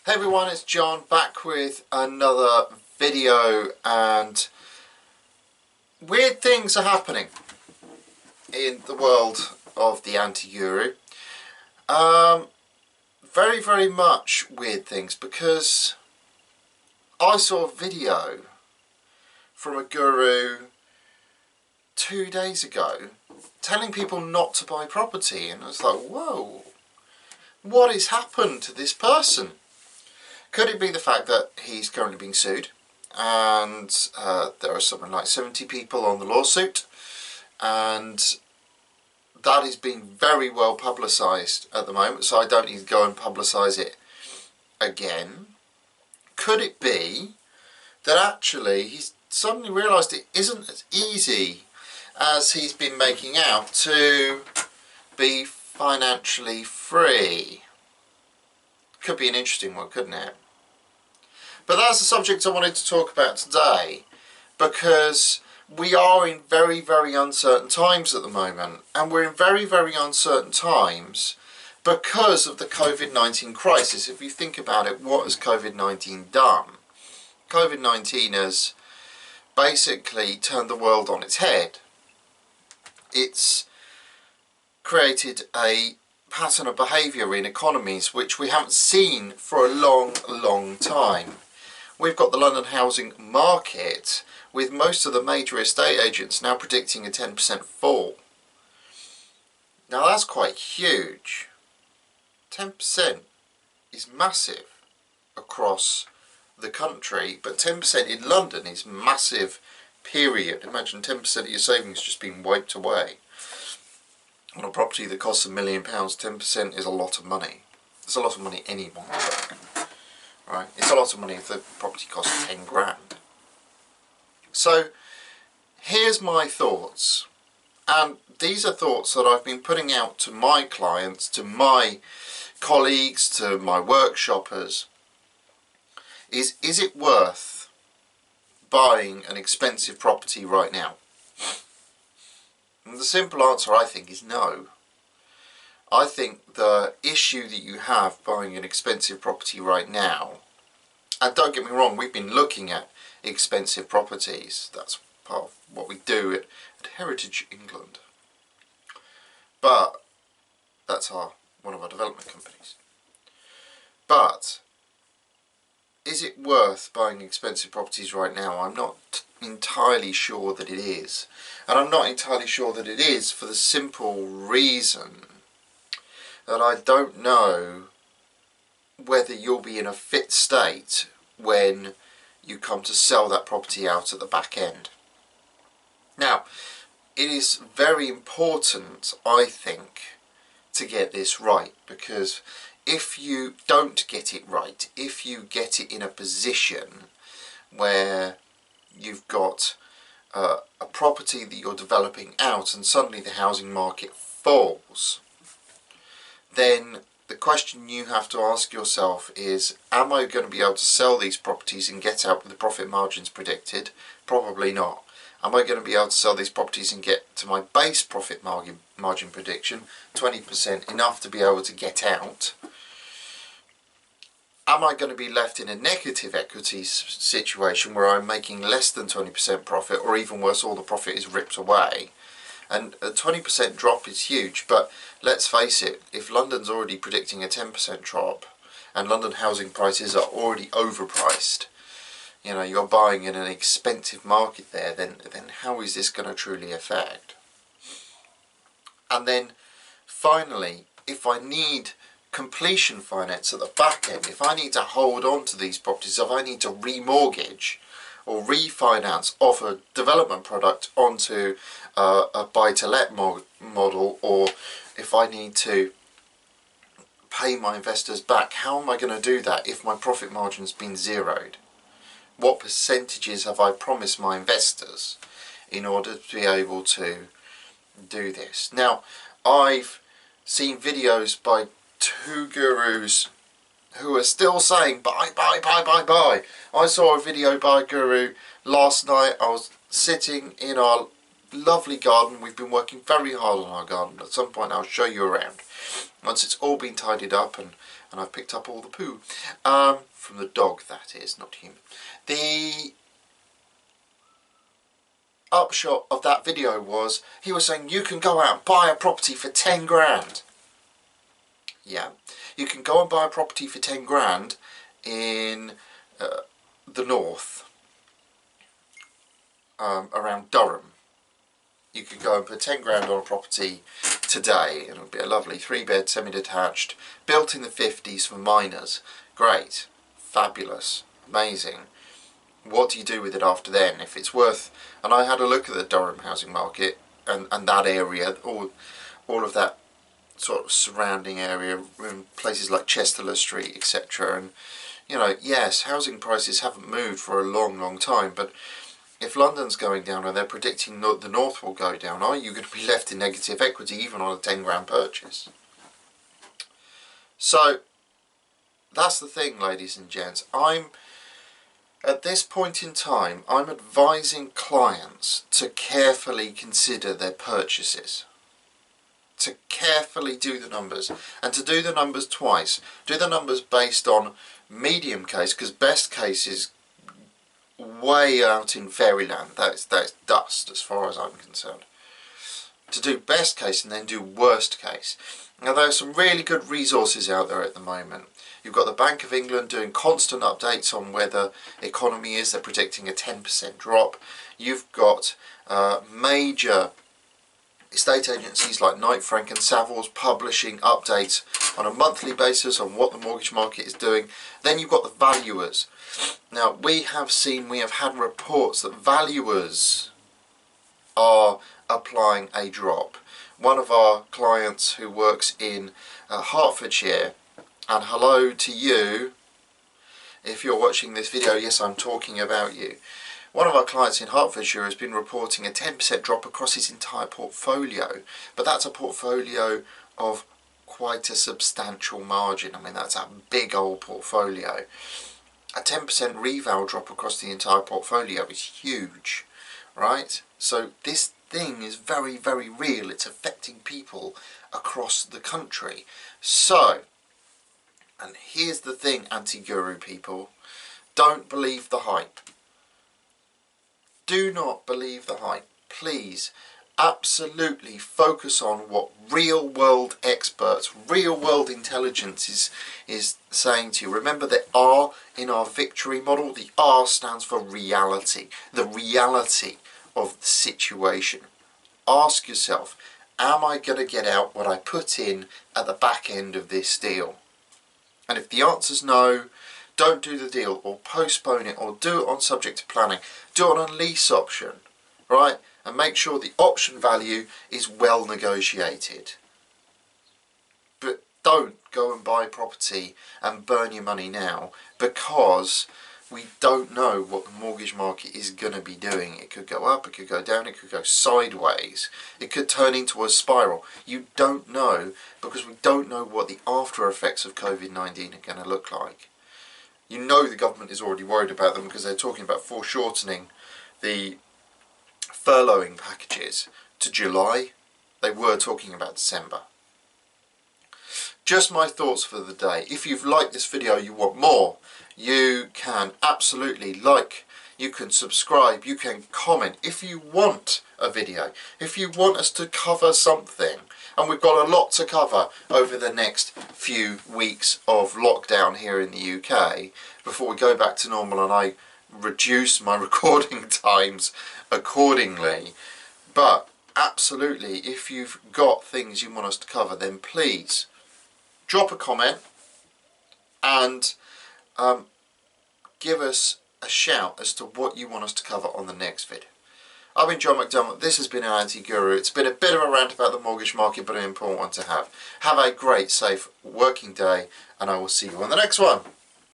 Hey everyone, it's John back with another video, and weird things are happening in the world of the anti-guru. Very much weird things, because I saw a video from a guru 2 days ago telling people not to buy property, and I was like, whoa, what has happened to this person? Could it be the fact that he's currently being sued, and there are something like 70 people on the lawsuit, and that is being very well publicised at the moment, so I don't need to go and publicise it again? Could it be that actually he's suddenly realised it isn't as easy as he's been making out to be financially free? Could be an interesting one, couldn't it? But that's the subject I wanted to talk about today, because we are in very uncertain times at the moment, and we're in very uncertain times because of the COVID-19 crisis. If you think about it, what has COVID-19 done? COVID-19 has basically turned the world on its head. It's created a pattern of behaviour in economies which we haven't seen for a long time. We've got the London housing market with most of the major estate agents now predicting a 10% fall. Now that's quite huge. 10% is massive across the country, but 10% in London is massive, period. Imagine 10% of your savings just being wiped away. On a property that costs £1 million, 10% is a lot of money. It's a lot of money anyone can earn, right? It's a lot of money if the property costs 10 grand. So here's my thoughts, and these are thoughts that I've been putting out to my clients, to my colleagues, to my workshoppers. Is it worth buying an expensive property right now? And the simple answer, I think, is no. I think the issue that you have buying an expensive property right now, and don't get me wrong, we've been looking at expensive properties. That's part of what we do at Heritage England. But that's one of our development companies. But is it worth buying expensive properties right now? I'm not entirely sure that it is. And I'm not entirely sure that it is for the simple reason that I don't know whether you'll be in a fit state when you come to sell that property out at the back end. Now, it is very important, I think, to get this right, because if you don't get it right, if you get it in a position where you've got a property that you're developing out and suddenly the housing market falls, then the question you have to ask yourself is, am I going to be able to sell these properties and get out with the profit margins predicted? Probably not. Am I going to be able to sell these properties and get to my base profit margin prediction, 20%, enough to be able to get out? Am I going to be left in a negative equity situation where I'm making less than 20% profit, or even worse, all the profit is ripped away? And a 20% drop is huge, but let's face it, if London's already predicting a 10% drop and London housing prices are already overpriced, you know, you're buying in an expensive market there, then how is this going to truly affect? And then finally, if I need completion finance at the back end, if I need to hold on to these properties, if I need to remortgage or refinance off a development product onto a buy-to-let model, or if I need to pay my investors back, how am I going to do that if my profit margin's been zeroed? What percentages have I promised my investors in order to be able to do this? Now, I've seen videos by 2 gurus who are still saying buy. I saw a video by a guru last night. I was sitting in our lovely garden. We've been working very hard on our garden. At some point I'll show you around once it's all been tidied up and and I've picked up all the poo. From the dog, that is, not human. The upshot of that video was, he was saying you can go out and buy a property for 10 grand. Yeah, you can go and buy a property for 10 grand in the north, around Durham. You could go and put 10 grand on a property today, and it would be a lovely 3-bed, semi-detached, built in the 50s for miners. Great, fabulous, amazing. What do you do with it after then? If it's worth, and I had a look at the Durham housing market and that area, all of that sort of surrounding area, in places like Chester Street, etc. And you know, yes, housing prices haven't moved for a long time, but if London's going down and they're predicting the north will go down, are you going to be left in negative equity even on a 10 grand purchase? So that's the thing, ladies and gents. At this point in time, I'm advising clients to carefully consider their purchases. To carefully do the numbers, and to do the numbers twice. Do the numbers based on medium case, because best case is way out in fairyland. That's dust as far as I'm concerned. To do best case and then do worst case. Now there are some really good resources out there at the moment. You've got the Bank of England doing constant updates on where the economy is. They're predicting a 10% drop. You've got major estate agencies like Knight Frank and Savills publishing updates on a monthly basis on what the mortgage market is doing. Then you've got the valuers. Now we have had reports that valuers are applying a drop. One of our clients who works in Hertfordshire, and hello to you if you're watching this video, yes, I'm talking about you. One of our clients in Hertfordshire has been reporting a 10% drop across his entire portfolio, but that's a portfolio of quite a substantial margin. I mean, that's a big old portfolio. A 10% reval drop across the entire portfolio is huge, right? So this thing is very real. It's affecting people across the country. So, and here's the thing, anti-guru people, don't believe the hype. Do not believe the hype. Please, absolutely focus on what real world experts, real world intelligence is saying to you. Remember the R in our victory model, the R stands for reality, the reality of the situation. Ask yourself, am I going to get out what I put in at the back end of this deal? And if the answer's no, don't do the deal, or postpone it, or do it on subject to planning. Do it on a lease option, right? And make sure the option value is well negotiated. But don't go and buy property and burn your money now, because we don't know what the mortgage market is going to be doing. It could go up, it could go down, it could go sideways, it could turn into a spiral. You don't know, because we don't know what the after effects of COVID-19 are going to look like. You know the government is already worried about them, because they're talking about foreshortening the furloughing packages to July. They were talking about December. Just my thoughts for the day. If you've liked this video, you want more, you can absolutely like, you can subscribe, you can comment. If you want a video, if you want us to cover something, and we've got a lot to cover over the next few weeks of lockdown here in the UK, before we go back to normal and I reduce my recording times accordingly. But absolutely, if you've got things you want us to cover, then please drop a comment and give us a shout as to what you want us to cover on the next video. I've been John McDermott. This has been our Anti-Guru. It's been a bit of a rant about the mortgage market, but an important one to have. Have a great, safe working day, and I will see you on the next one.